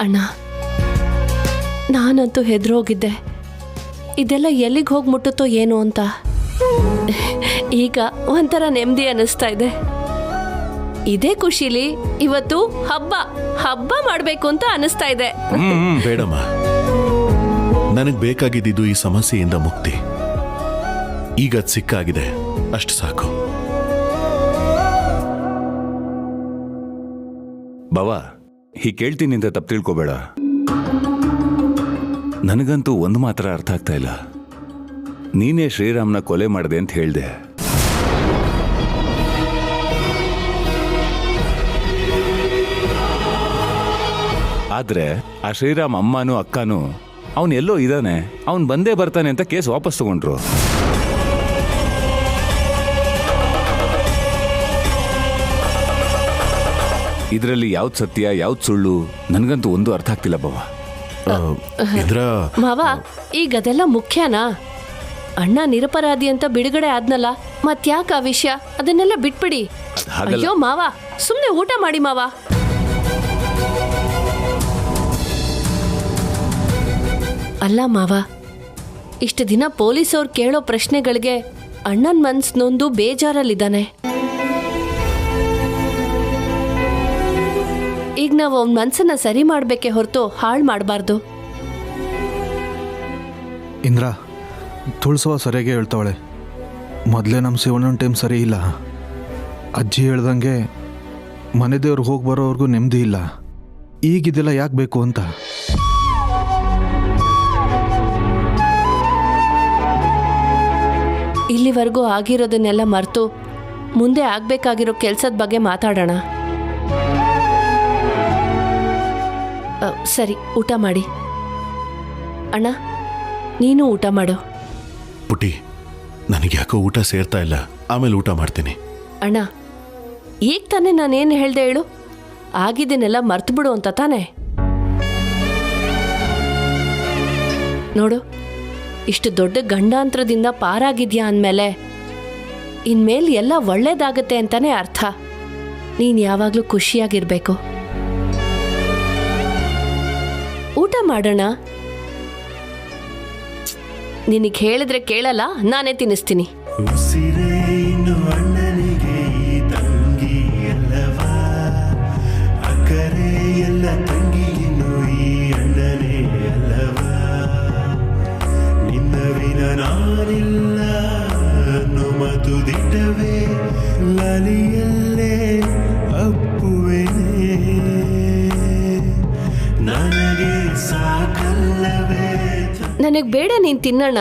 ಅಣ್ಣ, ನಾನಂತೂ ಹೆದರೋಗಿದ್ದೆ, ಇದೆಲ್ಲ ಎಲ್ಲಿಗೆ ಹೋಗಿ ಮುಟ್ಟುತ್ತೋ ಏನು ಅಂತ. ಈಗ ಒಂಥರ ನೆಮ್ಮದಿ ಅನ್ನಿಸ್ತಾ ಇದೆ. ಇದೇ ಖುಷಿಲಿ ಇವತ್ತು ಹಬ್ಬ ಮಾಡಬೇಕು ಅಂತ ಅನಿಸ್ತಾ ಇದೆ. ಬೇಡಮ್ಮ, ನನಗೆ ಬೇಕಾಗಿದ್ದು ಈ ಸಮಸ್ಯೆಯಿಂದ ಮುಕ್ತಿ. ಈಗ ಅದು ಸಿಕ್ಕಾಗಿದೆ, ಅಷ್ಟು ಸಾಕು. ಬಾವಾ, ಹೀಗೆ ಕೇಳ್ತೀನಿ ಅಂತ ತಪ್ಪು ತಿಳ್ಕೊಬೇಡ. ನನಗಂತೂ ಒಂದು ಮಾತ್ರ ಅರ್ಥ ಆಗ್ತಾ ಇಲ್ಲ. ನೀನೇ ಶ್ರೀರಾಮ್ನ ಕೊಲೆ ಮಾಡಿದೆ ಅಂತ ಹೇಳ್ದೆ. ಆದ್ರೆ ಆ ಶ್ರೀರಾಮ್ ಅಮ್ಮನೂ ಅಕ್ಕನೂ ಅವನು ಎಲ್ಲೋ ಇದ್ದಾನೆ, ಅವನು ಬಂದೇ ಬರ್ತಾನೆ ಅಂತ ಕೇಸ್ ವಾಪಸ್ ತಗೊಂಡ್ರು. ಇದರಲ್ಲಿ ಯಾವ್ದು ಸತ್ಯ ಯಾವ್ದು ಸುಳ್ಳು ನನಗಂತೂ ಒಂದು ಅರ್ಥ ಆಗ್ತಿಲ್ಲ ಬಾವ. ಮಾವ, ಈಗ ಅದೆಲ್ಲ ಮುಖ್ಯನಾ? ಅಣ್ಣ ನಿರಪರಾಧಿ ಅಂತ ಬಿಡುಗಡೆ ಆದ್ನಲ್ಲ, ಮತ್ಯಾಕ ಆ ವಿಷಯ? ಅದನ್ನೆಲ್ಲ ಬಿಟ್ಬಿಡಿ. ಅಯ್ಯೋ ಮಾವ, ಸುಮ್ನೆ ಊಟ ಮಾಡಿ ಮಾವ. ಅಲ್ಲ ಮಾವ, ಇಷ್ಟು ದಿನ ಪೊಲೀಸ್ ಅವ್ರು ಕೇಳೋ ಪ್ರಶ್ನೆಗಳಿಗೆ ಅಣ್ಣನ ಮನ್ಸ್ ನೊಂದು ಬೇಜಾರಲ್ಲಿದ್ದಾನೆ. ಈಗ ನಾವು ಅವನ ಮನ್ಸನ್ನ ಸರಿ ಮಾಡ್ಬೇಕೆ ಹೊರತು ಹಾಳು ಮಾಡಬಾರ್ದು. ಇಂದ್ರ, ತುಳಸುವ ಸರಿಯಾಗಿ ಹೇಳ್ತಾವಳೆ. ಮೊದಲೇ ನಮ್ಮ ಶಿವಣ್ಣನ ಟೈಮ್ ಸರಿ ಇಲ್ಲ. ಅಜ್ಜಿ ಹೇಳ್ದಂಗೆ ಮನೆ ದೇವ್ರು ಹೋಗಿ ಬರೋವ್ರಿಗೂ ನೆಮ್ಮದಿ ಇಲ್ಲ. ಈಗಿದೆಲ್ಲ ಯಾಕೆ ಬೇಕು ಅಂತ. ಇಲ್ಲಿವರೆಗೂ ಆಗಿರೋದನ್ನೆಲ್ಲ ಮರೆತು ಮುಂದೆ ಆಗ್ಬೇಕಾಗಿರೋ ಕೆಲಸದ ಬಗ್ಗೆ ಮಾತಾಡೋಣ. ಸರಿ, ಊಟ ಮಾಡಿ. ಅಣ್ಣ, ನೀನು ಊಟ ಮಾಡು. ಪುಟಿ, ನನಗೆ ಯಾಕೋ ಊಟ ಸೇರ್ತಾ ಇಲ್ಲ, ಆಮೇಲೆ ಊಟ ಮಾಡ್ತೀನಿ. ಅಣ್ಣ, ಈಗ ತಾನೇ ನಾನೇನು ಹೇಳ್ದೆ ಹೇಳು? ಆಗಿದ್ದನ್ನೆಲ್ಲ ಮರ್ತು ಬಿಡು ಅಂತ ತಾನೆ. ನೋಡು, ಇಷ್ಟು ದೊಡ್ಡ ಗಂಡಾಂತರದಿಂದ ಪಾರಾಗಿದ್ಯಾ ಅಂದಮೇಲೆ ಇನ್ಮೇಲೆ ಎಲ್ಲ ಒಳ್ಳೇದಾಗತ್ತೆ ಅಂತಾನೆ ಅರ್ಥ. ನೀನು ಯಾವಾಗಲೂ ಖುಷಿಯಾಗಿರ್ಬೇಕು. ಊಟ ಮಾಡೋಣ. ನಿನಗೆ ಹೇಳಿದ್ರೆ ಕೇಳಲ್ಲ, ನಾನೇ ತಿನ್ನಿಸ್ತೀನಿ. ನನಗೆ ಬೇಡ, ನೀನು ತಿನ್ನೋಣ.